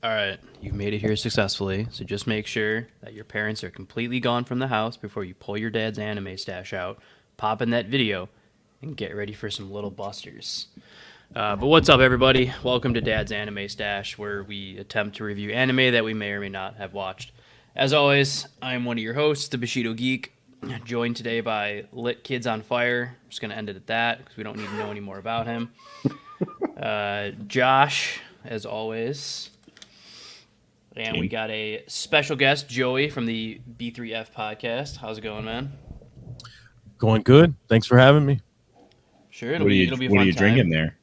All right, you've made it here successfully, so just make sure that your parents are completely gone from the house before you pull your dad's anime stash out, pop in that video, and get ready for some little busters. But what's up, everybody? Welcome to Dad's Anime Stash, where we attempt to review anime that we may or may not have watched. As always, I'm one of your hosts, the Bushido Geek, joined today by Lit Kids on Fire. I'm just going to end it at that because we don't need to know any more about him. Josh, as always. And we got a special guest, Joey, from the B3F podcast. How's it going, man? Going good. Thanks for having me. Sure, it'll be a fun time. What are you drinking there?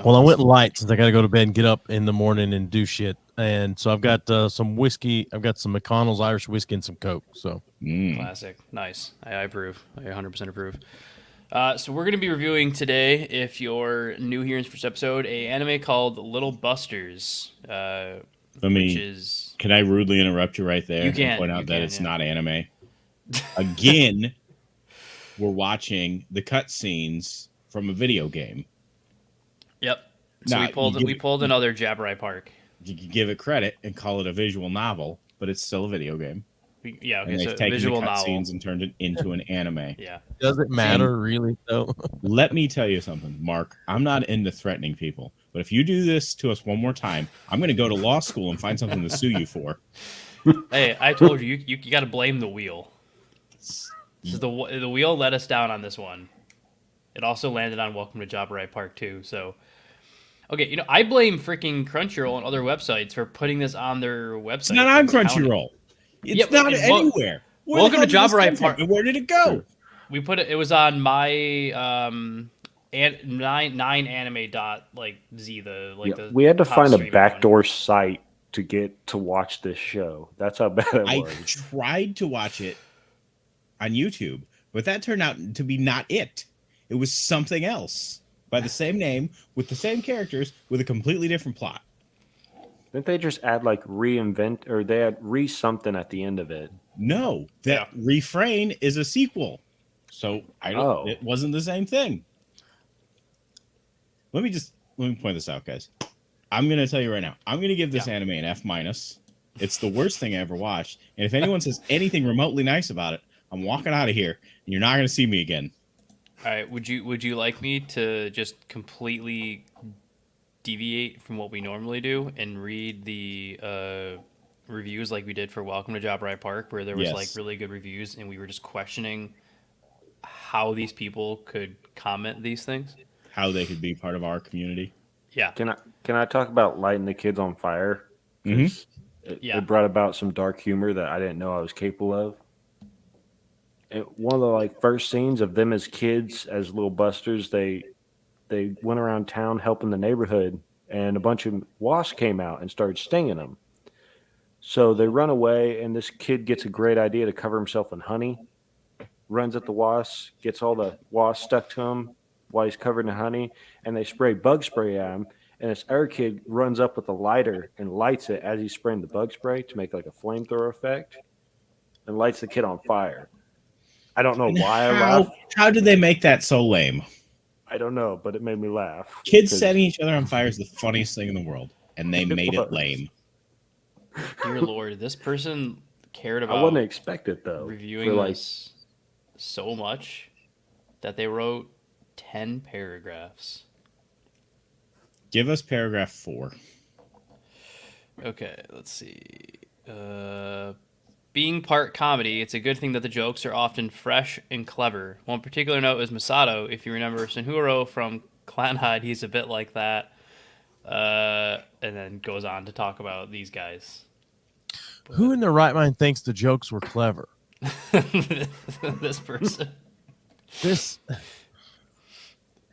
Well, I went light since I got to go to bed and get up in the morning and do shit. And so I've got some whiskey. I've got some McConnell's Irish whiskey and some Coke. So Classic. Nice. I approve. I 100% approve. So we're going to be reviewing today, if you're new here in this first episode, a anime called Little Busters. Can I rudely interrupt you right there? You can. And point out that it's not anime. Again, we're watching the cutscenes from a video game. Yep. So Now, we pulled another Jabberai Park. You can give it credit and call it a visual novel, but it's still a video game. Yeah, okay, And so they've taken visual the novel. cutscenes and turned it into an anime. Yeah. does it matter really though? Let me tell you something, Mark. I'm not into threatening people, but if you do this to us one more time, I'm going to go to law school and find something to sue you for. Hey, I told you, you got to blame the wheel. This is the wheel let us down on this one. It also landed on Welcome to Jabberai Park too. So, okay, I blame freaking Crunchyroll and other websites for putting this on their website. It's not on Crunchyroll. It's not anywhere. Welcome to Jabberai Park. Where did it go? We put it. It was on my 9anime dot Z the. We had to top find a streaming backdoor one. site to get to watch this show. That's how bad it I was. tried to watch it on YouTube, but that turned out to be not it. It was something else by the same name with the same characters with a completely different plot. Didn't they just add reinvent or they had something at the end of it? No, that Refrain is a sequel. So it wasn't the same thing. Let me point this out, guys. I'm gonna tell you right now. I'm gonna give this anime an F-. It's the worst thing I ever watched. And if anyone says anything remotely nice about it, I'm walking out of here and you're not gonna see me again. All right. Would you like me to just completely deviate from what we normally do and read the reviews like we did for Welcome to Jabberai Park, where there was really good reviews and we were just questioning how these people could comment these things, how they could be part of our community. Yeah. Can I talk about lighting the kids on fire? It brought about some dark humor that I didn't know I was capable of. One of the first scenes of them as kids, as little busters, they went around town helping the neighborhood, and a bunch of wasps came out and started stinging them. So they run away, and this kid gets a great idea to cover himself in honey, runs at the wasps, gets all the wasps stuck to him while he's covered in honey, and they spray bug spray at him. And this other kid runs up with a lighter and lights it as he's spraying the bug spray to make a flamethrower effect, and lights the kid on fire. I don't know why I laughed. How did they make that so lame? I don't know, but it made me laugh. Kids setting each other on fire is the funniest thing in the world, and they made it lame. Dear Lord, this person cared about. I wouldn't expect it though. Reviewing this so much that they wrote 10 paragraphs. Give us paragraph 4. Okay, let's see. Being part comedy, it's a good thing that the jokes are often fresh and clever. One particular note is Masato. If you remember Senhuro from Clan Hide, he's a bit like that. And then goes on to talk about these guys. Who in their right mind thinks the jokes were clever? This person.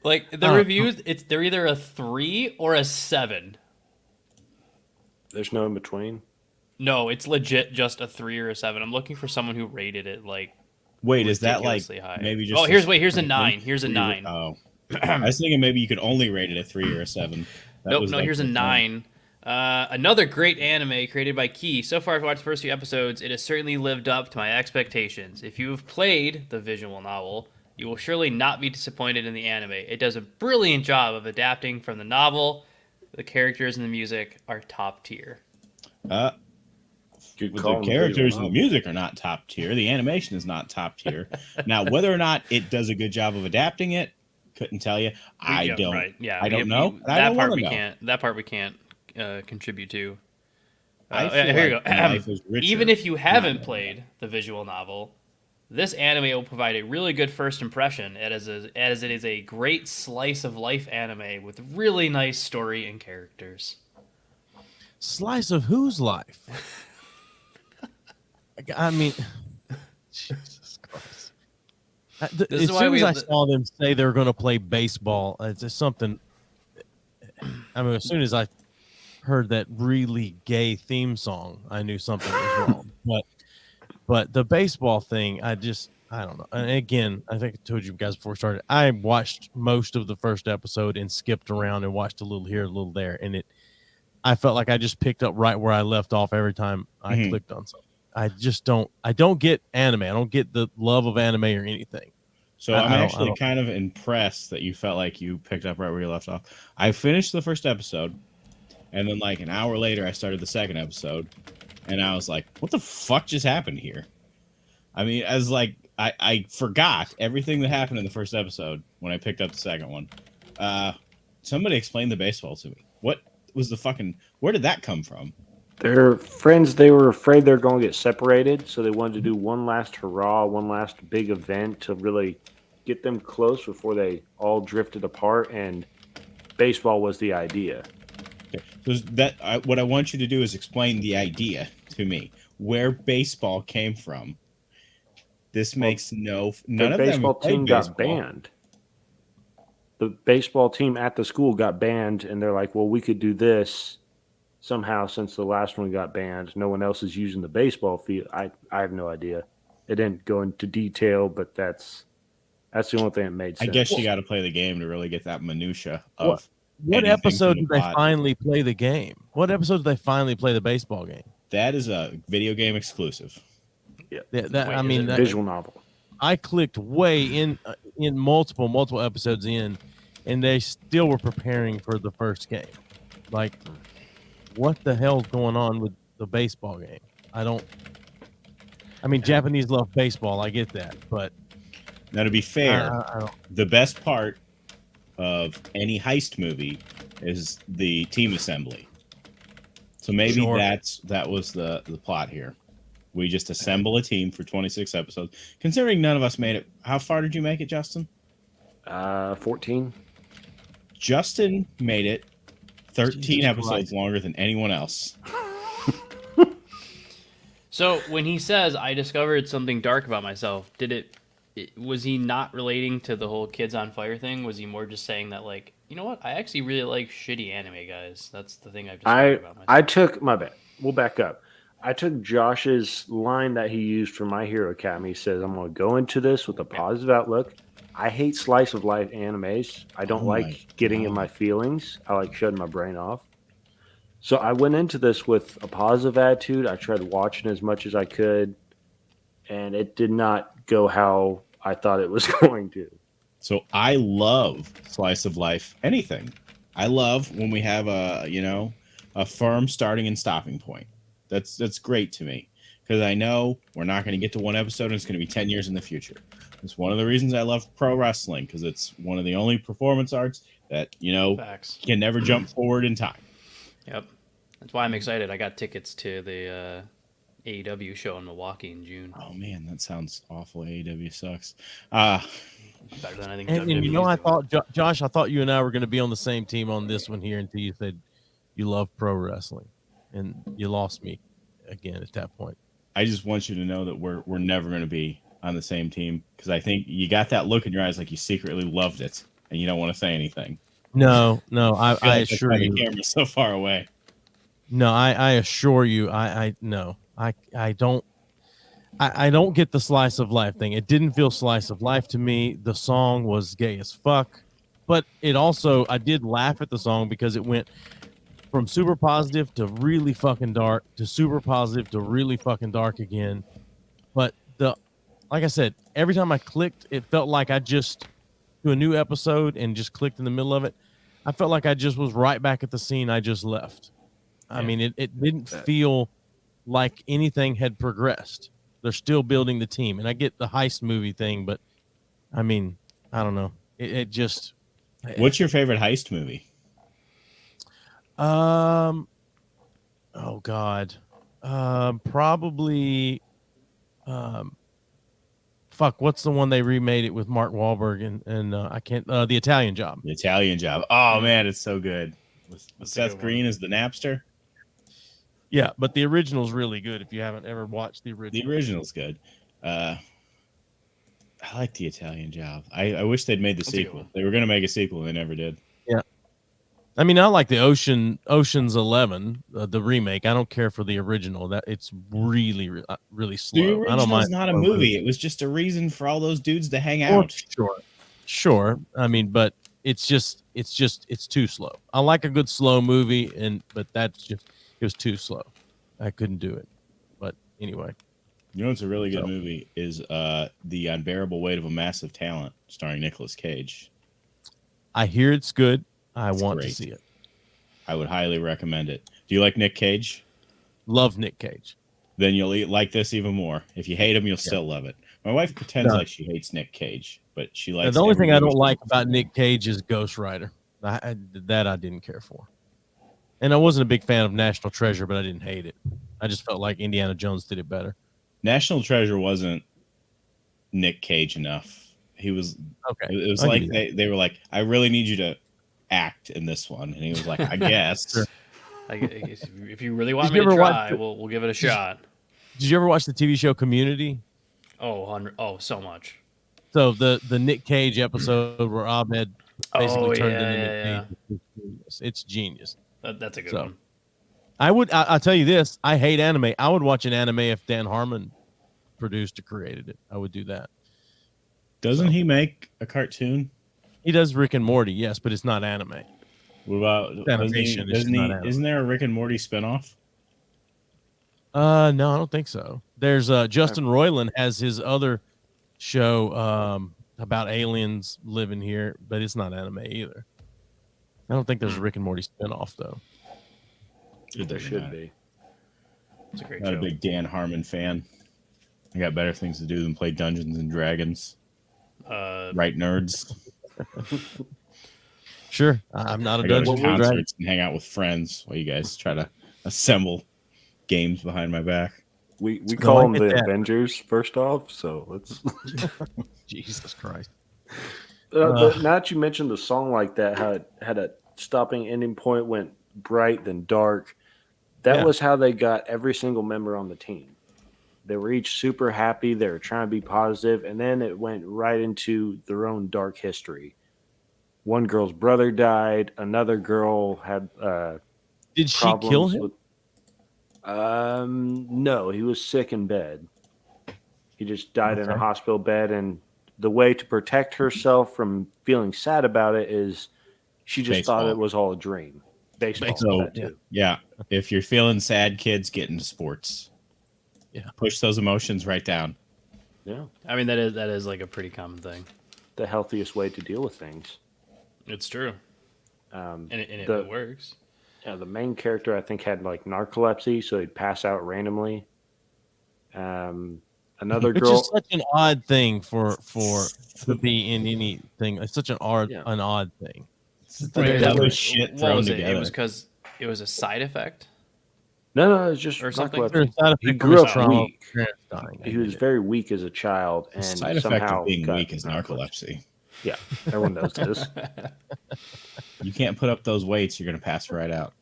The reviews, they're either a 3 or a 7. There's no in between. No, it's legit just a 3 or a 7. I'm looking for someone who rated it Wait, is that high. maybe just? Here's a 9. Here's a 9. Oh, I was thinking maybe you could only rate it a 3 or a 7. Here's a 9. Another great anime created by Key. So far, I've watched the first few episodes. It has certainly lived up to my expectations. If you have played the visual novel, you will surely not be disappointed in the anime. It does a brilliant job of adapting from the novel. the characters and the music are top tier. The characters and the music are not top tier. The animation is not top tier. Now, whether or not it does a good job of adapting it, couldn't tell you. I don't know. That part we can't. That part we can't contribute to. Here you go. Even if you haven't played the visual novel, this anime will provide a really good first impression, as it is a great slice of life anime with really nice story and characters. Slice of whose life? I mean, Jesus Christ. As soon as I saw them say they're going to play baseball, it's just something. I mean, as soon as I heard that really gay theme song, I knew something was wrong. But the baseball thing, I don't know. And again, I think I told you guys before we started, I watched most of the first episode and skipped around and watched a little here, a little there, and I felt like I just picked up right where I left off every time I clicked on something. I don't get anime. I don't get the love of anime or anything. So I'm actually kind of impressed that you felt like you picked up right where you left off. I finished the first episode, and then like an hour later, I started the second episode, and I was like, what the fuck just happened here? I mean, as like, I forgot everything that happened in the first episode when I picked up the second one. Somebody explain the baseball to me. What was where did that come from? Their friends, they were afraid they're going to get separated, so they wanted to do one last hurrah, one last big event to really get them close before they all drifted apart, and baseball was the idea. Okay. So what I want you to do is explain the idea to me, where baseball came from. This makes none of them baseball team baseball. got banned. The baseball team at the school got banned, and they're like, well, we could do this somehow since the last one got banned. No one else is using the baseball field. I have no idea. It didn't go into detail, but that's the only thing that made sense. I guess you got to play the game to really get that minutia of what episode did they finally play the game? What episode did they finally play the baseball game? That is a video game exclusive. Yeah, visual novel. I clicked way in multiple episodes in, and they still were preparing for the first game. Like, what the hell's going on with the baseball game? Japanese love baseball. I get that, but now to be fair, the best part of any heist movie is the team assembly. So maybe that was the plot here. We just assemble a team for 26 episodes. Considering none of us made it, how far did you make it, Justin? 14. Justin made it 13 episodes longer than anyone else. So when he says, I discovered something dark about myself, was he not relating to the whole Kids on Fire thing? Was he more just saying that, like, you know what? I actually really like shitty anime, guys. That's the thing I've discovered about myself. My bad. We'll back up. I took Josh's line that he used for My Hero Academy. He says, I'm going to go into this with a positive outlook. I hate slice of life animes. I don't like getting in my feelings. I like shutting my brain off. So I went into this with a positive attitude. I tried watching as much as I could, and it did not go how I thought it was going to. So I love slice of life anything. I love when we have a firm starting and stopping point. That's great to me, because I know we're not going to get to one episode and it's going to be 10 years in the future. It's one of the reasons I love pro wrestling, because it's one of the only performance arts that, can never jump forward in time. Yep. That's why I'm excited. I got tickets to the AEW show in Milwaukee in June. Oh, man, that sounds awful. AEW sucks. Better than I think. And I thought, Josh, I thought you and I were going to be on the same team on this one here until you said you love pro wrestling. And you lost me again at that point. I just want you to know that we're never going to be on the same team, because I think you got that look in your eyes like you secretly loved it and you don't want to say anything. No, I assure you. The camera's so far away. No, I assure you, I don't get the slice of life thing. It didn't feel slice of life to me. The song was gay as fuck, but I did laugh at the song because it went from super positive to really fucking dark to super positive to really fucking dark again. But like I said, every time I clicked, it felt like I just do a new episode and just clicked in the middle of it. I felt like I just was right back at the scene I just left. I mean, it didn't feel like anything had progressed. They're still building the team, and I get the heist movie thing, but I mean, I don't know. It just. What's your favorite heist movie? Oh God, probably. Fuck, what's the one they remade it with Mark Wahlberg and I can't. The Italian Job. The Italian Job. Oh man, it's so good. With Seth Green as the Napster. Yeah, but the original's really good. If you haven't ever watched the original, The original's good. I like The Italian Job. I wish they'd made the sequel. They were going to make a sequel, and they never did. Yeah, I mean, I like the Ocean's 11, the remake. I don't care for the original. That it's really slow. The original's I don't mind. not a movie. It was just a reason for all those dudes to hang out. Sure. I mean, but it's too slow. I like a good slow movie, but it was too slow. I couldn't do it. But anyway. You know what's a really good movie is The Unbearable Weight of a Massive Talent, starring Nicolas Cage. I hear it's good. I want to see it. I would highly recommend it. Do you like Nick Cage? Love Nick Cage. Then you'll like this even more. If you hate him, you'll still love it. My wife pretends like she hates Nick Cage, but she likes. The only thing I don't like about Nick Cage is Ghost Rider. That I didn't care for. And I wasn't a big fan of National Treasure, but I didn't hate it. I just felt like Indiana Jones did it better. National Treasure wasn't Nick Cage enough. He was okay. It was like they were like, I really need you to act in this one, and he was like, I guess. Sure. If you really want me to try, we'll give it a shot. Did you ever watch the TV show Community? Oh, so much. So the Nick Cage episode where Abed basically turned into Nick Cage. It's genius. That's a good one. I'll tell you this. I hate anime. I would watch an anime if Dan Harmon produced or created it. I would do that. Doesn't he make a cartoon? He does Rick and Morty, yes, but it's not anime. What about animation? Isn't there a Rick and Morty spinoff? No, I don't think so. There's Justin Roiland has his other show about aliens living here, but it's not anime either. I don't think there's a Rick and Morty spinoff though. There should be. It's a great show. Not a big Dan Harmon fan. I got better things to do than play Dungeons and Dragons. Right, nerds. Sure, I'm not a Dungeons and Dragons and hang out with friends while you guys try to assemble games behind my back. We call them the Avengers first off, so let's. Jesus Christ! Now that you mentioned the song like that, how it had a stopping ending point, went bright then dark. That was how they got every single member on the team. They were each super happy. They were trying to be positive, and then it went right into their own dark history. One girl's brother died. Another girl had. Did she kill him? No, he was sick in bed. He just died in a hospital bed, and the way to protect herself from feeling sad about it is she just thought it was all a dream. Baseball. Yeah. If you're feeling sad, kids, get into sports. Yeah. Push those emotions right down. Yeah. I mean, that is like a pretty common thing. The healthiest way to deal with things. It's true. And it works. Yeah, the main character I think had like narcolepsy, so he'd pass out randomly. Another girl. Which is such an odd thing for to be in anything. It's such an odd thing. That was shit thrown together. It was because it was a side effect. No, it's just or something. He grew up weak. He was very weak as a child, and the side effect of being weak is narcolepsy. Yeah, everyone knows this. You can't put up those weights; you're going to pass right out.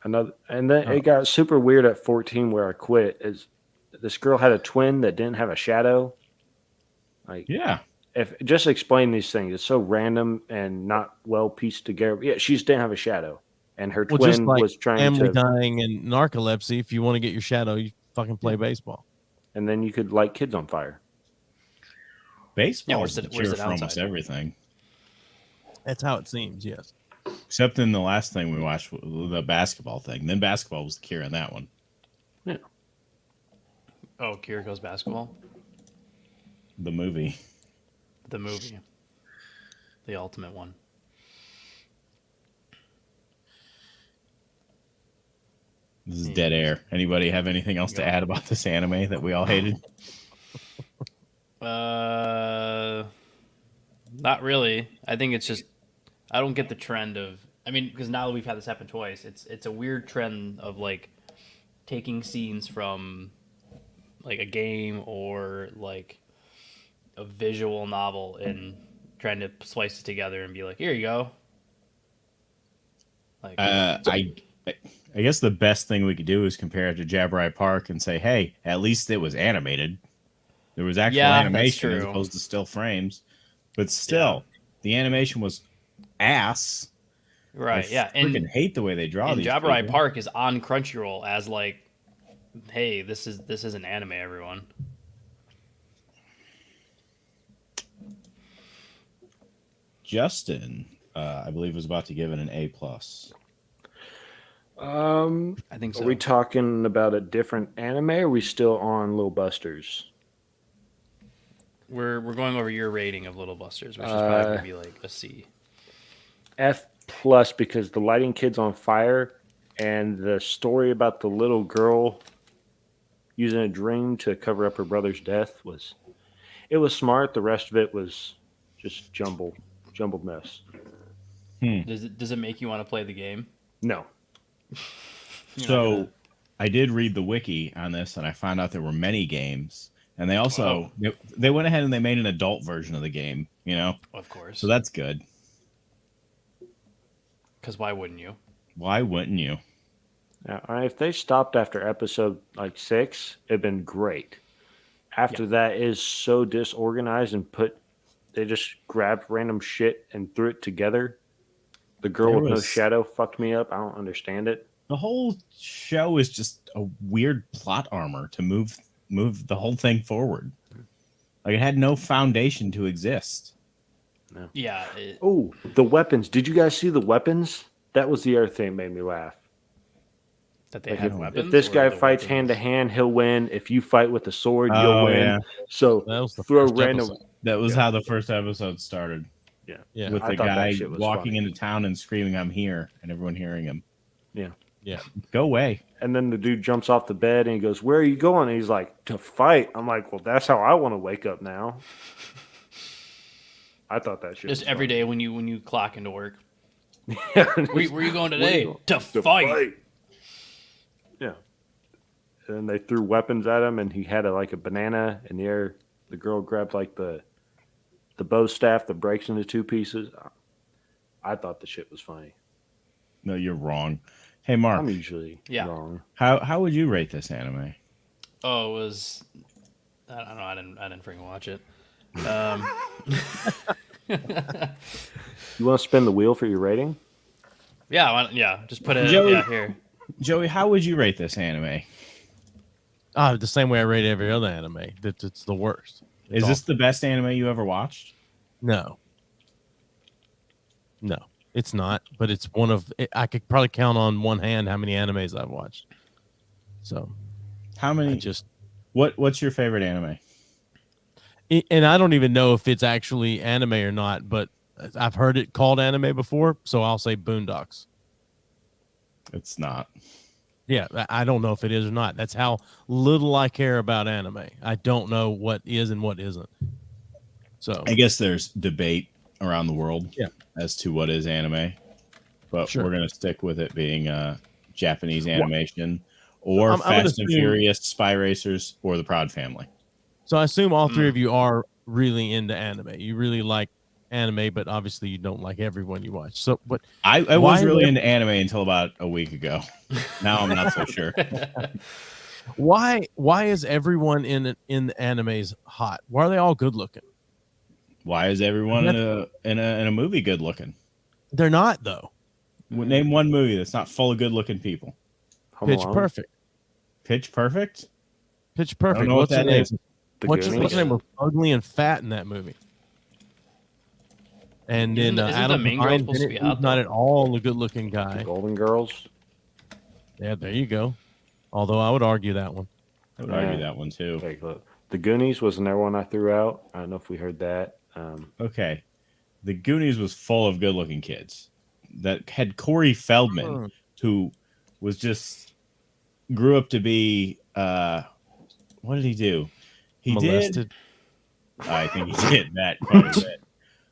And then it got super weird at 14, where I quit. Is this girl had a twin that didn't have a shadow? If just explain these things, it's so random and not well pieced together. Yeah, she just didn't have a shadow, and her twin was trying family dying and narcolepsy. If you want to get your shadow, you fucking play baseball, and then you could light kids on fire. Baseball is the cure for almost everything. That's how it seems, yes. Except in the last thing we watched, the basketball thing. Then basketball was the cure in that one. Yeah. Oh, Kiriko's Basketball? The movie. The movie. The ultimate one. This is dead air. Anybody have anything else to add about this anime that we all hated? Not really. I think it's just I don't get the trend of. I mean, because now that we've had this happen twice, it's a weird trend of like taking scenes from like a game or like a visual novel and trying to splice it together and be like, here you go. Like, I guess the best thing we could do is compare it to Jabbereye Park and say, hey, at least it was animated. There was actual animation as opposed to still frames. But still, the animation was ass. Right, I freaking hate the way they draw these. Jabbereye people. Park is on Crunchyroll as like, hey, this is an anime, everyone. Justin, I believe, was about to give it an A+. I think so. Are we talking about a different anime, or are we still on Little Busters? We're going over your rating of Little Busters, which is probably going to be like a C. F+ because the lighting kids on fire and the story about the little girl using a dream to cover up her brother's death was smart. The rest of it was just jumbled mess. Does it make you want to play the game? No. So I did read the wiki on this, and I found out there were many games, and they also they went ahead and they made an adult version of the game. Of course. So that's good. Because why wouldn't you? Why wouldn't you? Now, if they stopped after episode like 6, it'd been great. After that is so disorganized and they just grabbed random shit and threw it together. The girl with no shadow fucked me up. I don't understand it. The whole show is just a weird plot armor to move the whole thing forward. Like it had no foundation to exist. No. Yeah. Oh, the weapons. Did you guys see the weapons? That was the other thing that made me laugh. That they Like have weapons. If this guy the fights weapons? hand to hand, he'll win. If you fight with a sword, you'll win. Yeah. So That was the throw first random. episode. That was how the first episode started. Yeah. With I the thought that guy shit was walking funny. into town and screaming, "I'm here," and everyone hearing him. Yeah. Go away. And then the dude jumps off the bed and he goes, "Where are you going?" And he's like, "To fight." I'm like, "Well, that's how I want to wake up now." I thought that shit Just was every funny. day when you clock into work. Yeah. Where you going Where today? you To fight. Yeah. And they threw weapons at him, and he had a banana in the air. The girl grabbed the bow staff that breaks into 2 pieces. I thought the shit was funny. No, you're wrong. Hey, Mark. I'm usually wrong. How would you rate this anime? Oh, it was. I don't know. I didn't freaking watch it. You want to spin the wheel for your rating? Yeah. Just put it. Joey- Here. Joey, how would you rate this anime? The same way I rate every other anime. It's the worst. It's Is this the best anime you ever watched? No, it's not. But it's one of. I could probably count on one hand how many animes I've watched. So How many? What's your favorite anime? And I don't even know if it's actually anime or not, but I've heard it called anime before, so I'll say Boondocks. It's not. Yeah, I don't know if it is or not. That's how little I care about anime. I don't know what is and what isn't. So I guess there's debate around the world as to what is anime, but Sure. we're going to stick with it being Japanese animation or I'm gonna Fast and assume- Furious, Spy Racers, or The Proud Family. So I assume all three of you are really into anime. You really like anime, but obviously you don't like everyone you watch. So, but I Why was really would- into anime until about a week ago. Now I'm not so sure. why is everyone in animes hot? Why are they all good looking? Why is everyone in a movie good looking? They're not though. Name one movie that's not full of good looking people. Home Pitch Alone? Perfect. Pitch Perfect? Pitch I don't Perfect. know what What's the that name? is. The What's Goonies? the name? Was ugly and fat in that movie. And then Isn't the Adam main girl Devine's supposed to in be it. hot, He's not though? at all a good-looking The guy. Golden Girls? Yeah, there you go. Although I would argue that one. I would argue that one too. Take a look. The Goonies was another one I threw out. I don't know if we heard that. Okay. The Goonies was full of good looking kids that had Corey Feldman, who was just grew up to be what did he do? He Molested. did. I think he did that quite a bit.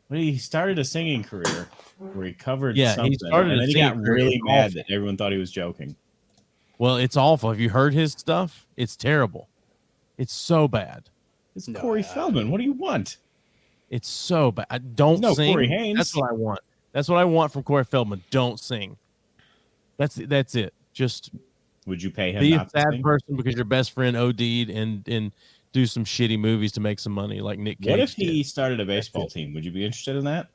But he started a singing career where he covered something, he started and a then he singing got career. really It's mad awful. that everyone thought he was joking. Well, it's awful. Have you heard his stuff? It's terrible. It's so bad. It's No, Corey I Feldman. What do you want? It's so bad. I don't No, sing. Corey Haines. That's what I want. That's what I want from Corey Feldman. Don't sing. That's it. Just Would you pay him be a not to sad sing? person because your best friend OD'd and do some shitty movies to make some money like Nick Cage. What if he did. started a baseball team? Would you be interested in that?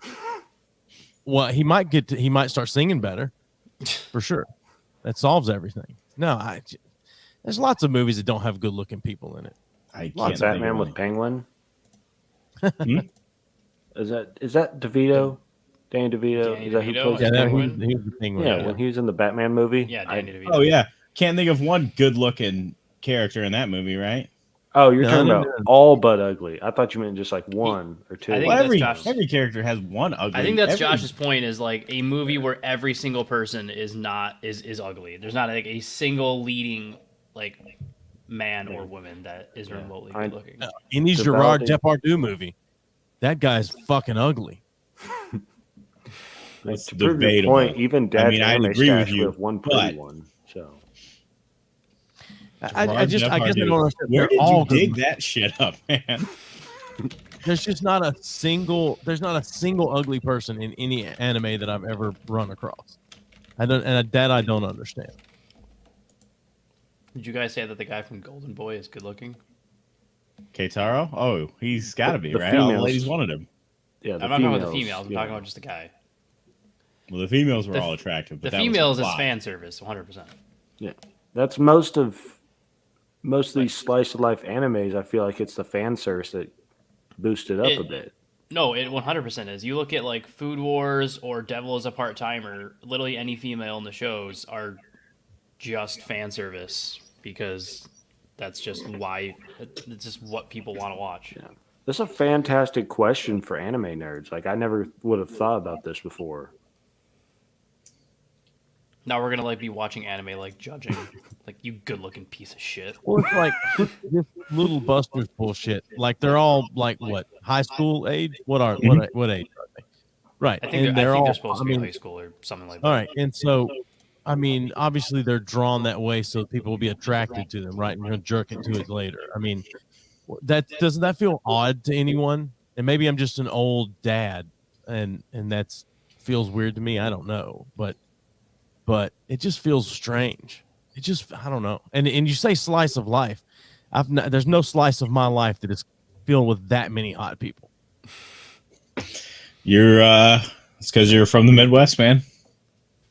Well, he might start singing better, for sure. That solves everything. No, there's lots of movies that don't have good looking people in it. I can't Like think Batman of with any. Penguin. Hmm? Is that DeVito? Danny DeVito? Danny Is that who DeVito plays as Yeah, Penguin? he was the penguin. Yeah, when he was in the Batman movie. Yeah, I- Danny DeVito. Oh yeah, can't think of one good-looking character in that movie, right? Oh, you're No, talking no, about no. all but ugly. I thought you meant just like one or two. I think Well, that's every Josh's- character has one ugly. I think that's every- Josh's point. Is like a movie where every single person is ugly. There's not like a single leading like man or woman that is remotely good looking. He needs To Gerard validate- Depardieu movie. That guy's fucking ugly. Like, It's to prove your debatable. point, even Dad's I'd anime agree with stash you, would have one pretty but- one. So I Gerard guess I don't Depardieu. understand. Where They're did all you good. dig that shit up, man? There's just not a single ugly person in any anime that I've ever run across. I don't understand. Did you guys say that the guy from Golden Boy is good looking? Keitaro? Oh, he's got to be, The right? All the females- ladies wanted him. yeah, I'm not talking about the females. I'm talking about just the guy. Well, the females were The- all attractive, but The that was females is plot. fan service, 100%. That's most of these slice of life animes. I feel like it's the fan service that boosted up a bit. No, it 100% is. You look at like Food Wars or Devil is a Part Timer. Literally any female in the shows are just fan service because that's just why. It's just what people want to watch. Yeah. That's a fantastic question for anime nerds. Like I never would have thought about this before. Now we're gonna like be watching anime, like judging, like you good-looking piece of shit. Well, it's like this little Busters bullshit. Like they're all like what, high school age? What age are they? Right, I think and they're, I think all. they're supposed to be I in mean, high school or something like that. all right, and so, I mean, obviously they're drawn that way so people will be attracted to them, right? And you're gonna jerk into it later. I mean, doesn't that feel odd to anyone? And maybe I'm just an old dad, and that's feels weird to me. I don't know, but it just feels strange. It just, I don't know. And you say slice of life. There's no slice of my life that is filled with that many hot people. It's because you're from the Midwest, man.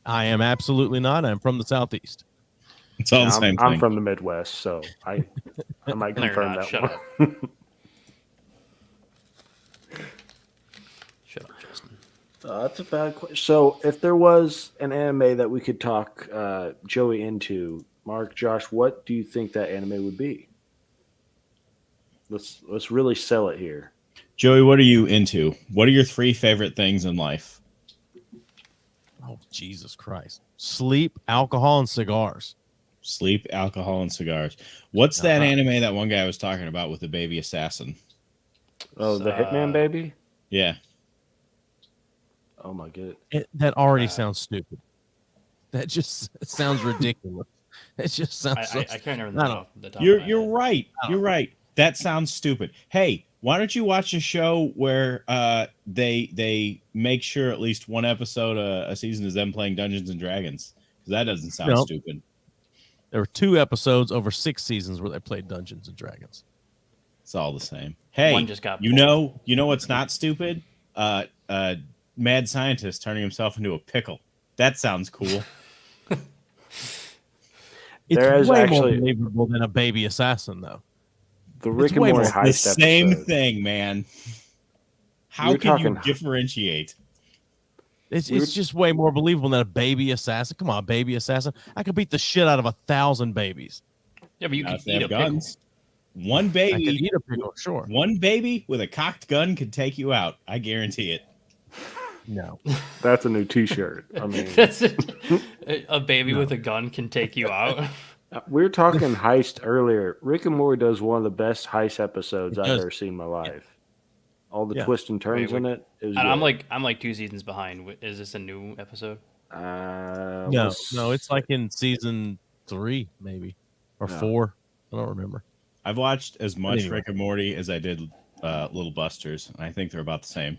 I am absolutely not. I'm from the Southeast. It's all the same I'm thing. from the Midwest, so I might No, you're confirm not. that Shut one. up. Shut up, Justin. That's a bad question. So, if there was an anime that we could talk Joey into, Mark, Josh, what do you think that anime would be? Let's really sell it here. Joey, what are you into? What are your 3 favorite things in life? Oh, Jesus Christ. Sleep, alcohol, and cigars. Sleep, alcohol, and cigars. What's that Uh-huh. anime that one guy was talking about with the baby assassin? Oh, the Hitman Baby? Yeah. Oh, my god. That already sounds stupid. That just sounds ridiculous. It just sounds I can't remember I don't- the top of my You're head. right. You're right. That sounds stupid. Hey, why don't you watch a show where they make sure at least one episode a season is them playing Dungeons and Dragons? Because that doesn't sound No. stupid. There were 2 episodes over 6 seasons where they played Dungeons and Dragons. It's all the same. Hey, One just got you pulled. know what's not stupid? Mad scientist turning himself into a pickle. That sounds cool. It's There is way actually- more believable than a baby assassin, though. The Rick and way Morty more- the heist same episode. thing, man. How You're can you talking- differentiate? It's We're- just way more believable than a baby assassin. Come on, baby assassin. I could beat the shit out of 1,000 babies. Yeah, but you Not can if they eat a have pickle. guns. One I could baby, eat a pickle, sure. one baby with a cocked gun could take you out. I guarantee it. No. That's a new T-shirt. I mean, That's it. A baby with a gun can take you out. We were talking heist earlier. Rick and Morty does one of the best heist episodes It I've does. ever seen in my life. All the Yeah. twists and turns Wait, in it. It was And I'm good. like 2 seasons behind. Is this a new episode? No, it's like in season 3, maybe, or No. 4. I don't remember. I've watched as much anyway. Rick and Morty as I did Little Busters, and I think they're about the same.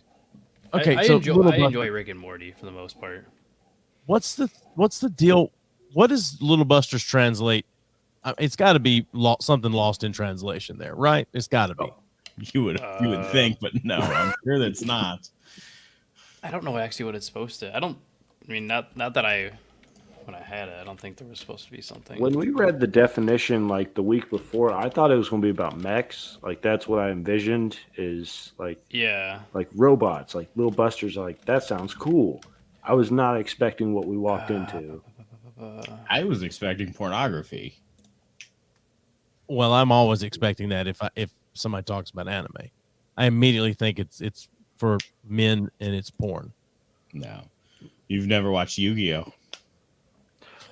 Okay, I so enjoy Rick and Morty for the most part. What's the deal? What does Little Busters translate? It's got to be something lost in translation there, right? It's got to be. You would think, but no, I'm sure that's not. I don't know actually what it's supposed to. I mean, not that when I had it, I don't think there was supposed to be something. When we read the definition like the week before, I thought it was going to be about mechs. Like that's what I envisioned is like robots, like Little Busters. Like that sounds cool. I was not expecting what we walked into. I was expecting pornography. Well, I'm always expecting that if somebody talks about anime, I immediately think it's for men and it's porn. No, you've never watched Yu-Gi-Oh.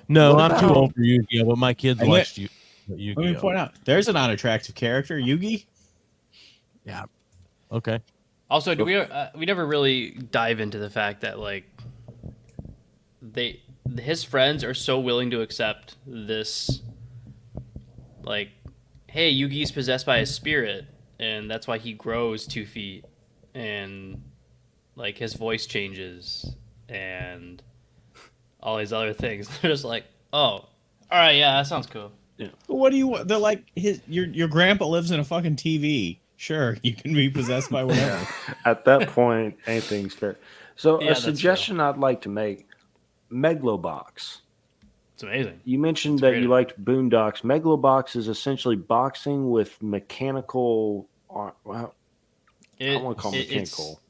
No, I'm too old for Yu-Gi-Oh, but my kids watched Yu-Gi-Oh. Let me point out, there's an unattractive character, Yugi. Yeah. Okay. Also, do we never really dive into the fact that like his friends are so willing to accept this, like, hey, Yugi's possessed by a spirit, and that's why he grows 2 feet, and like his voice changes, and all these other things. They're just like, oh, all right, yeah, that sounds cool. Yeah. What do you want? They're like, your grandpa lives in a fucking TV. Sure, you can be possessed by whatever. At that point, anything's fair. So a suggestion I'd like to make, Megalobox. It's amazing. You mentioned that you liked Boondocks. Megalobox is essentially boxing with mechanical. Well, I want to call it mechanical.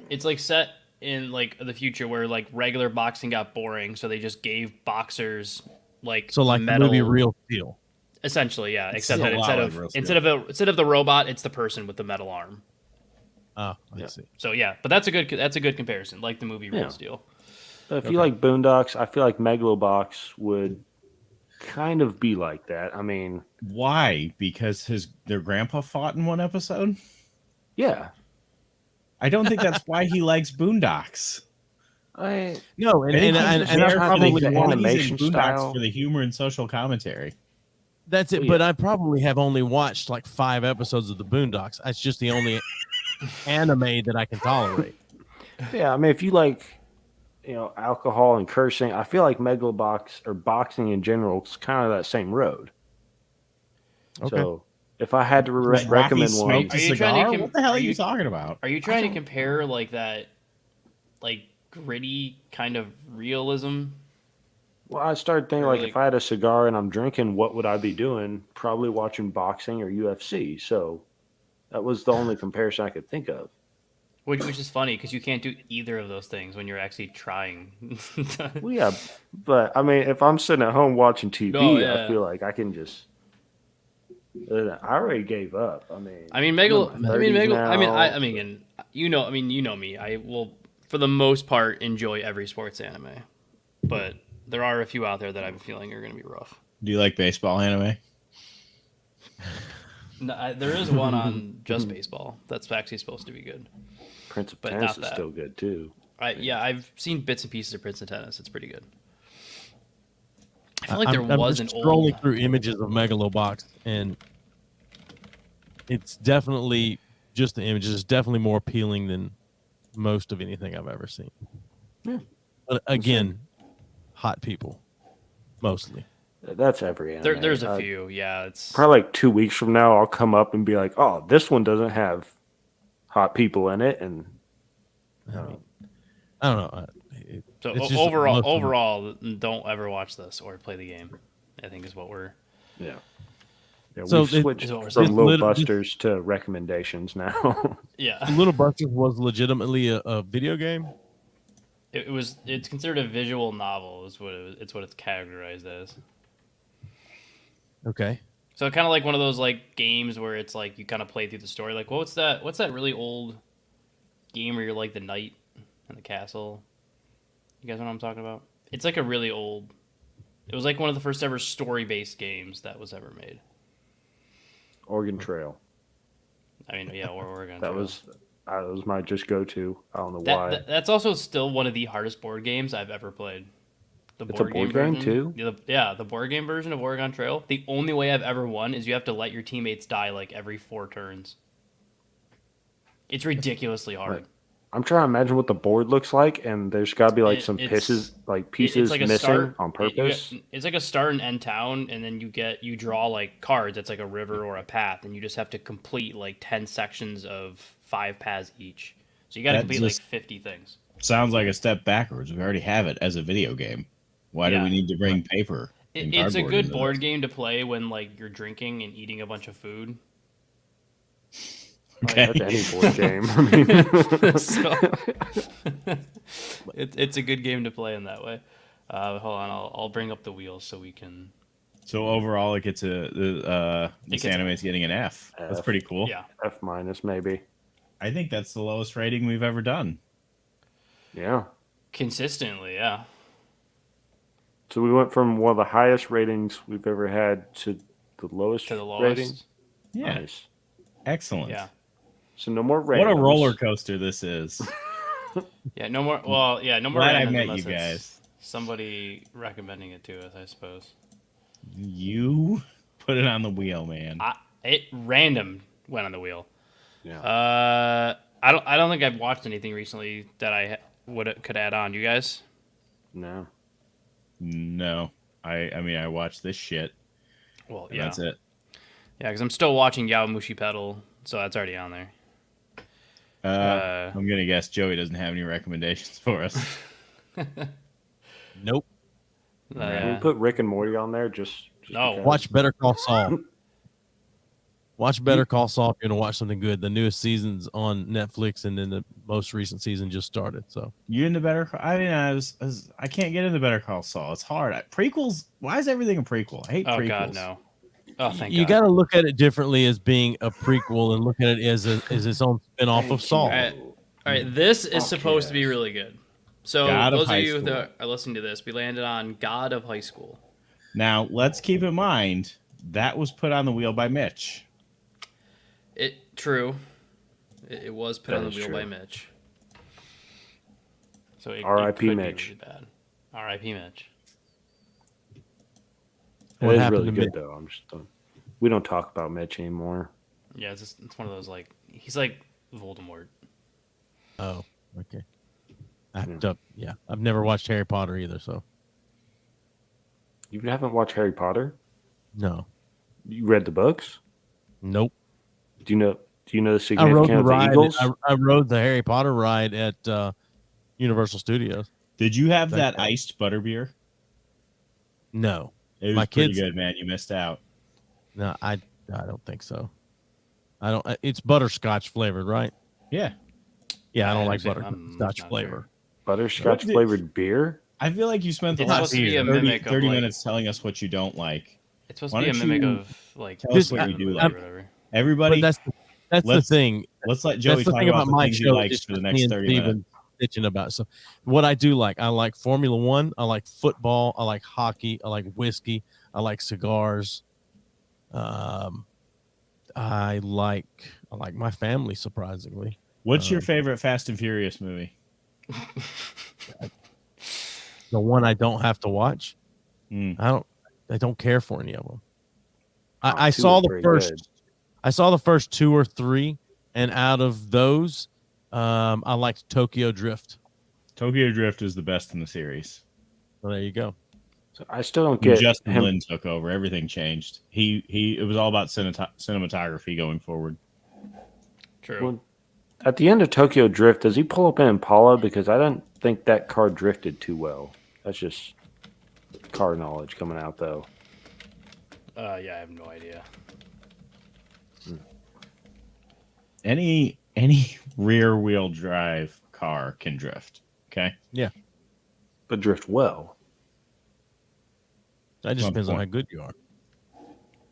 It's like set in like the future where like regular boxing got boring, so they just gave boxers like metal. The movie Real Steel. Essentially, yeah. Except that instead of the robot, it's the person with the metal arm. Oh, I see. So yeah, but that's a good comparison, like the movie Real Steel. If you like Boondocks, I feel like Megalobox would kind of be like that. I mean, why? Because their grandpa fought in one episode? Yeah. I don't think that's why he likes Boondocks. No, and I probably the animation style for the humor and social commentary. That's it, but I probably have only watched like 5 episodes of the Boondocks. That's just the only anime that I can tolerate. Yeah, I mean, if you like, alcohol and cursing, I feel like Megalobox or boxing in general is kind of that same road. Okay. So if I had to recommend one, what the hell are you talking about? Are you trying to compare like that, like gritty kind of realism? Well, I started thinking like if I had a cigar and I'm drinking, what would I be doing? Probably watching boxing or UFC. So that was the only comparison I could think of. Which is funny because you can't do either of those things when you're actually trying. Well, yeah, but I mean, if I'm sitting at home watching TV, I feel like I can just. I already gave up. and you know me. I will, for the most part, enjoy every sports anime, but there are a few out there that I have a feeling are going to be rough. Do you like baseball anime? No, there is one on Just Baseball that's actually supposed to be good. Prince of Tennis is still good too. I've seen bits and pieces of Prince of Tennis. It's pretty good. I feel like I'm just scrolling through images of Megalobox, and it's definitely just the images. It's definitely more appealing than most of anything I've ever seen. Yeah. But again, hot people, mostly. That's every anime. There's a few, yeah. It's probably like 2 weeks from now, I'll come up and be like, "Oh, this one doesn't have hot people in it," and I don't know. So overall, don't ever watch this or play the game. I think is what we're. Yeah. So we've switched from Little Busters to recommendations now. Yeah. Little Busters was legitimately a video game. It's considered a visual novel. It's what it's categorized as. Okay. So kind of like one of those like games where it's like you kind of play through the story. Like what's that really old game where you're like the knight in the castle? You guys know what I'm talking about? It's like a really old It was like one of the first ever story-based games that was ever made. Oregon Trail. I mean, yeah, or Oregon That Trail. was my just go-to. I don't know why. That's also still one of the hardest board games I've ever played. The It's a board game version. too? Yeah, the board game version of Oregon Trail. The only way I've ever won is you have to let your teammates die like every 4 turns. It's ridiculously hard. Right. I'm trying to imagine what the board looks like, and there's got to be like It- some it's- pieces like missing on purpose. It's like a start and end town, and then you draw like cards. It's like a river or a path, and you just have to complete like 10 sections of 5 paths each. So you got to That complete just- like 50 things. Sounds like a step backwards. We already have it as a video game. Why do Yeah. we need to bring paper? and It's a cardboard good into board this? game to play when like you're drinking and eating a bunch of food. Okay. That's any board game. I mean, So, it's a good game to play in that way. Hold on, I'll bring up the wheels so we can. So overall, it gets this gets- anime's getting an F. That's F. pretty cool. Yeah, F minus maybe. I think that's the lowest rating we've ever done. Yeah. consistently, yeah. So we went from one of the highest ratings we've ever had to the lowest. To the lowest. rating. Yeah, Nice. excellent. Yeah. So no more What a randoms. roller coaster this is. Yeah, no more. Well, yeah, no more. Glad I randoms met unless you it's guys. Somebody recommending it to us, I suppose. You put it on the wheel, man. It random went on the wheel. Yeah. I don't think I've watched anything recently that I could add on. You guys? No. No, I mean I watched this shit. Well, And yeah, that's it. yeah, because I'm still watching Yawamushi Pedal, so that's already on there. I'm gonna guess Joey doesn't have any recommendations for us. Nope. Can we put Rick and Morty on there? Just No. because? Watch Better Call Saul. Watch Better Call Saul if you're gonna watch something good. The newest season's on Netflix, and then the most recent season just started. So You into Better? I mean, I can't get into Better Call Saul. It's hard. Prequels. Why is everything a prequel? I hate Oh prequels. God, no. Oh, thank you God. got to look at it differently as being a prequel, and look at it as its own spinoff of Saul. All right, this is supposed to be yes. really good. So God of those of High you School. that are listening to this, we landed on God of High School. Now let's keep in mind that was put on the wheel by Mitch. True. It was put That on the is wheel true. by Mitch. So it R.I.P. could be Mitch. really bad. R.I.P. Mitch. What It is happened really to good though. I'm just done. We don't talk about Mitch anymore. Yeah, it's one of those like he's like Voldemort. Oh, okay. I've never watched Harry Potter either, so You haven't watched Harry Potter? no, You read the books? nope. Do you know the I rode the significance of the ride. Eagles? I rode the Harry Potter ride at Universal Studios. Did you have Thank that God. iced butterbeer? No, It was My pretty kids- good, man. You missed out. no, I don't think so. I don't. It's butterscotch flavored, right? Yeah, Yeah, I don't like Actually, I'm butterscotch not flavor. sure. Butterscotch What flavored beer? I feel like you spent the It's last supposed to be a 30, mimic of, 30 like- minutes telling us what you don't like. It's supposed Why to be a don't mimic you of like tell us what you do or like? whatever. Everybody, But that's the let's- thing. let's let Joey That's the talk thing about about the my things he show. likes It's for the just next me and 30 Steven minutes. bitching about it. So what I do like, I like Formula One, I like football, I like hockey, I like whiskey, I like cigars. I like my family, surprisingly. What's your favorite Fast and Furious movie? The one I don't have to watch. Mm. I don't care for any of them. Oh, I two saw are the pretty first. good. I saw the first 2 or 3, and out of those, I liked Tokyo Drift. Tokyo Drift is the best in the series. So there you go. So I still don't When get Justin him. Lin took over, everything changed. It was all about cinematography going forward. True. Well, at the end of Tokyo Drift, does he pull up an Impala? Because I don't think that car drifted too well. That's just car knowledge coming out, though. Yeah, I have no idea. Any rear wheel drive car can drift. Okay. But drift well. That just One depends on point. how good you are.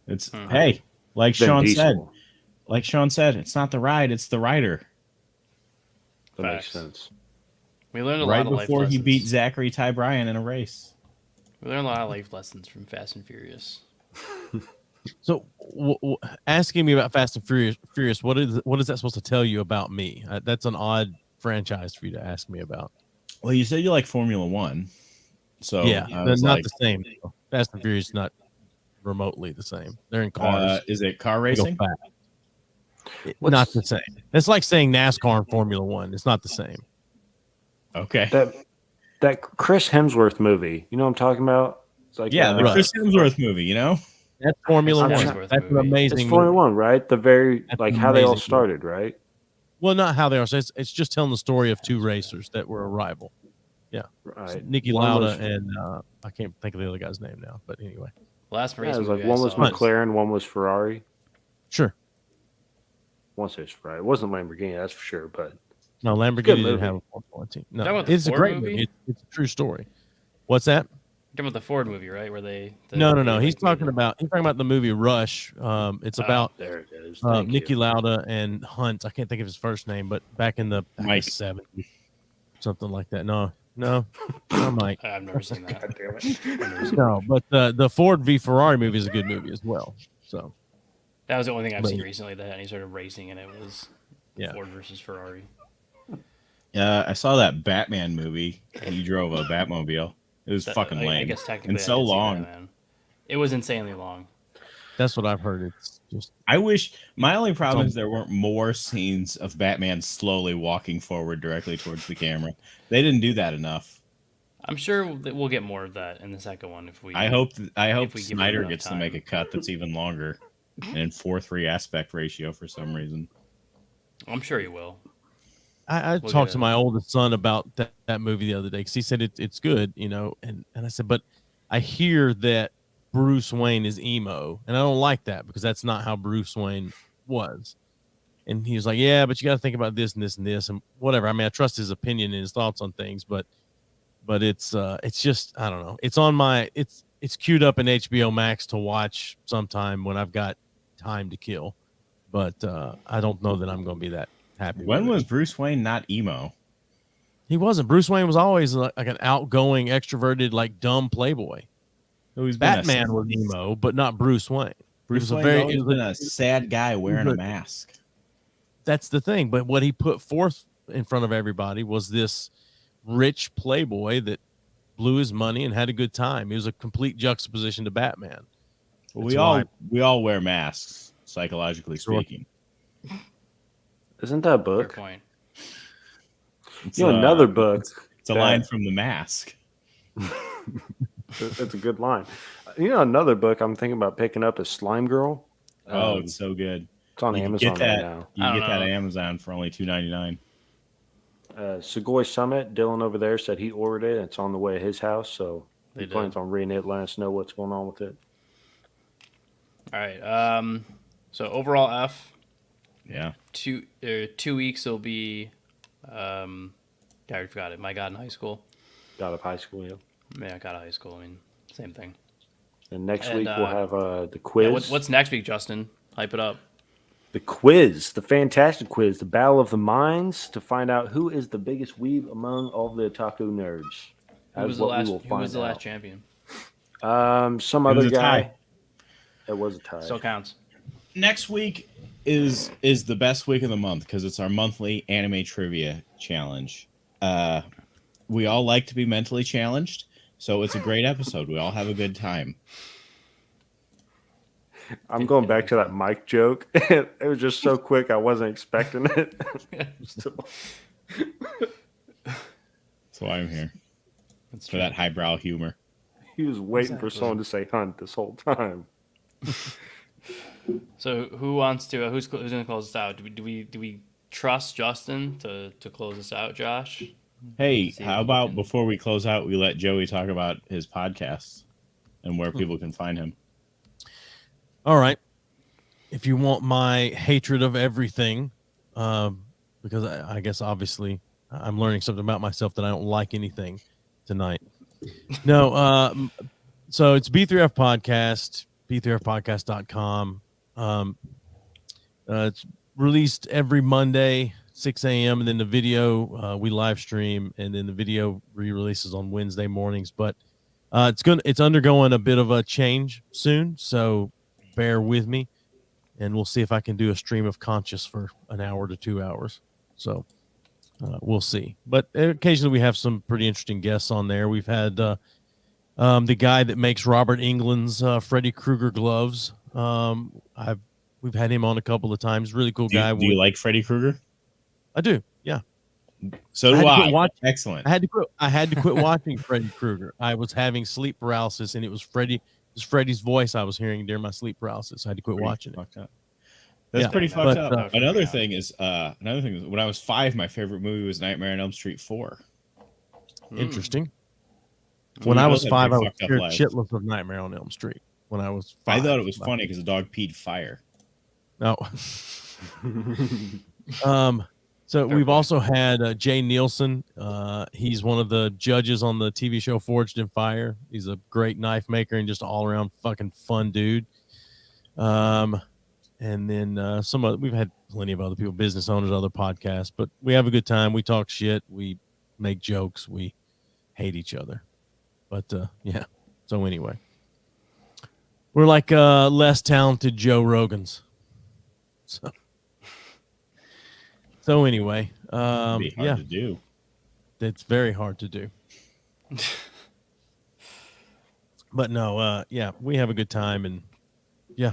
It's Mhm. hey, like Vin Sean Diesel. said. Like Sean said, it's not the ride, it's the rider. That makes Facts. sense. We learned a Right lot of life before he lessons. beat Zachary Ty Bryan in a race. We learn a lot of life lessons from Fast and Furious. So, asking me about Fast and Furious, what is that supposed to tell you about me? That's an odd franchise for you to ask me about. Well, you said you like Formula One, so yeah, I they're was not like, the same. Fast and Furious not remotely the same. They're in cars. is it car They go racing? fast. Not the same. It's like saying NASCAR and Formula One. It's not the same. Okay. That Chris Hemsworth movie, you know what I'm talking about? It's like the Chris Hemsworth movie, you know? That's Formula That's One. Hemsworth That's an movie. amazing it's Formula movie. One, right? The very That's like an how they all amazing started, right? Well, not how they are. So it's just telling the story of two racers that were a rival. Yeah, Right. Nicky One Lauda was- and I can't think of the other guy's name now. But anyway, Last race Yeah, it was movie like one I was saw McLaren, one was Ferrari. sure. One says Ferrari. It wasn't Lamborghini, that's for sure. But No, good Lamborghini didn't movie. have a Formula team. No, Talking about the it's a Ford great movie? movie. It's a true story. What's that? You're talking about the Ford movie, right? Where they No. He's talking about the movie Rush. It's about there it is. Thank Nicky you. Lauda and Hunt. I can't think of his first name, but back in the Mike. 70s, something like that. No, not Mike. I've never seen that. God damn it. I've never seen No, but the Ford v Ferrari movie is a good movie as well. So That was the only thing I've But- seen recently that had any sort of racing, and it was Yeah. Ford versus Ferrari. I saw that Batman movie. He drove a Batmobile. It was fucking I lame. guess technically And I so did see that, long. man. It was insanely long. that's what I've heard. It's just I wish my only problem is there weren't more scenes of Batman slowly walking forward directly towards the camera. They didn't do that enough. I'm sure that we'll get more of that in the second one if we. I hope if we give it Snyder enough gets to time. make a cut that's even longer and in 4:3 aspect ratio for some reason. I'm sure you will. I We'll talked get to it. my oldest son about that movie the other day because he said it's good, and I said, but I hear that Bruce Wayne is emo, and I don't like that because that's not how Bruce Wayne was. And he was like, yeah, but you got to think about this and this and this and whatever. I mean, I trust his opinion and his thoughts on things, but it's just, I don't know. It's on it's queued up in HBO Max to watch sometime when I've got time to kill, but I don't know that I'm going to be that happy. When with it. was Bruce Wayne not emo? He wasn't. Bruce Wayne was always like an outgoing, extroverted, like dumb playboy. He's been Batman was emo, but not Bruce Wayne. Bruce was a Wayne's very- always it was been a sad guy wearing a mask. That's the thing. But what he put forth in front of everybody was this rich playboy that blew his money and had a good time. He was a complete juxtaposition to Batman. Well, That's we all wear masks, psychologically Sure. speaking. Isn't that a Fair book? point. It's, You know, another book. It's a line from The Mask. That's a good line. You know, another book I'm thinking about picking up is Slime Girl. Oh, it's so good. It's on You can Amazon get that. right now. You I can don't get that know. on Amazon for only $2.99. Segoy Summit, Dylan over there said he ordered it. It's on the way to his house, so They he did. plans on reading it. Let us know what's going on with it. All right. So overall F. Yeah. 2 weeks will be. I already forgot it. My God in high school. Out of high school, yeah. Yeah, I got out of high school. I mean, same thing. And next And, week we'll have the Yeah, quiz. what's next week, Justin? Hype it up. The quiz, the fantastic quiz, the battle of the minds to find out who is the biggest weeb among all the otaku nerds. Who That was is the what we last? will Who find was the last out. champion? Some It was other a guy. tie. It was a tie. Still counts. Next week is the best week of the month because it's our monthly anime trivia challenge. We all like to be mentally challenged, so it's a great episode. We all have a good time. I'm going back to that Mike joke. It was just so quick, I wasn't expecting it. Still- That's why I'm here That's for that highbrow humor. he was waiting for Exactly. someone to say hunt this whole time. So who wants to? Who's going to close us out? Do we trust Justin to close us out, Josh? Hey, See how if we about can- before we close out, we let Joey talk about his podcast and where people can find him. All right. If you want my hatred of everything, because I guess obviously I'm learning something about myself that I don't like anything tonight. No, so it's B3F Podcast, b3fpodcast.com. It's released every Monday, 6 a.m. And then the video, we live stream, and then the video re-releases on Wednesday mornings. But It's undergoing a bit of a change soon, so bear with me, and we'll see if I can do a stream of conscious for an hour to 2 hours. So we'll see. But occasionally we have some pretty interesting guests on there. We've had the guy that makes Robert England's Freddy Krueger gloves. We've had him on a couple of times. Really cool guy. Do you like Freddy Krueger? I do. Yeah. So do I. Excellent. I had to quit watching Freddy Krueger. I was having sleep paralysis, and it was Freddy's voice I was hearing during my sleep paralysis. I had to quit watching it. That's pretty fucked up. Another thing is when I was 5, my favorite movie was Nightmare on Elm Street 4. Interesting. When I was 5, I was scared shitless of Nightmare on Elm Street. When I was 5, I thought it was funny because the dog peed fire. No. So we've also had Jay Nielsen. He's one of the judges on the TV show Forged in Fire. He's a great knife maker and just all around fucking fun dude. And then we've had plenty of other people, business owners, other podcasts, but we have a good time. We talk shit. We make jokes. We hate each other. But yeah. So anyway, we're like less talented Joe Rogans. So anyway, It'd be hard to do. It's very hard to do. But no, yeah, we have a good time, and yeah.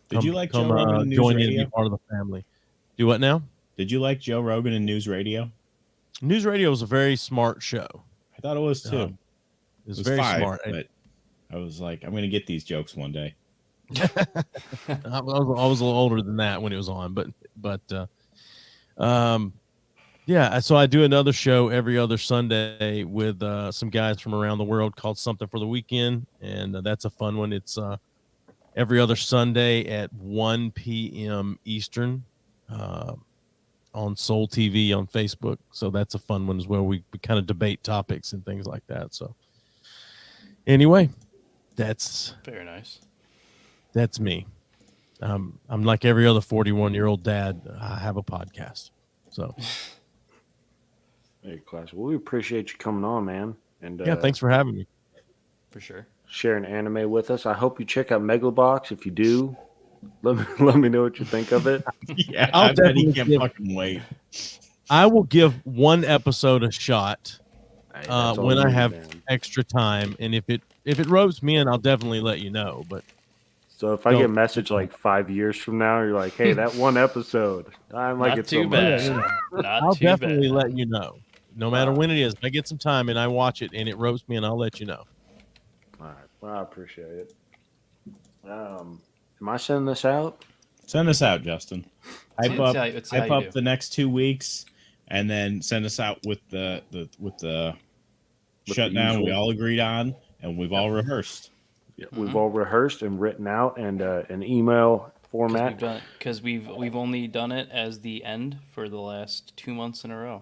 Did you like Joe Rogan and News join Radio? In and be part of the family. Do what now? Did you like Joe Rogan and News Radio? News Radio was a very smart show. I thought it was too. It was very 5, smart. But I was like, I'm going to get these jokes one day. I was a little older than that when it was on, but yeah. So I do another show every other Sunday with some guys from around the world called Something for the Weekend, and that's a fun one. It's every other Sunday at 1 p.m. Eastern on Soul TV on Facebook. So that's a fun one as well. We kind of debate topics and things like that. So anyway, that's very nice. That's me. I'm like every other 41-year-old dad. I have a podcast. So hey, class. Well, we appreciate you coming on, man. And yeah, thanks for having me. For sure. Sharing anime with us. I hope you check out Megalobox. If you do, let me know what you think of it. Yeah, I bet he can't fucking wait. I will give one episode a shot when I have extra time, and if it ropes me in, I'll definitely let you know. But so if I get a message like 5 years from now, you're like, "Hey, that one episode, I like it so much." I'll definitely let you know, no matter when it is. If I get some time and I watch it and it ropes me, and I'll let you know. All right. Well, I appreciate it. Am I sending this out? Send us out, Justin. Hype up the next 2 weeks, and then send us out with the shutdown we all agreed on, and we've all rehearsed. Yeah, we've all rehearsed and written out, and an email format. Because we've only done it as the end for the last 2 months in a row,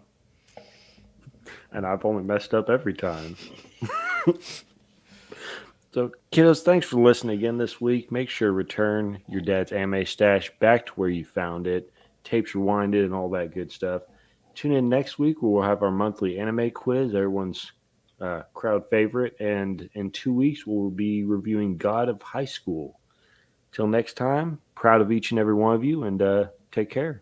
and I've only messed up every time. So, kiddos, thanks for listening again this week. Make sure to return your dad's anime stash back to where you found it, tapes rewinded, and all that good stuff. Tune in next week where we'll have our monthly anime quiz, everyone's crowd favorite. And in 2 weeks, we'll be reviewing God of High School. Till next time, proud of each and every one of you, and take care.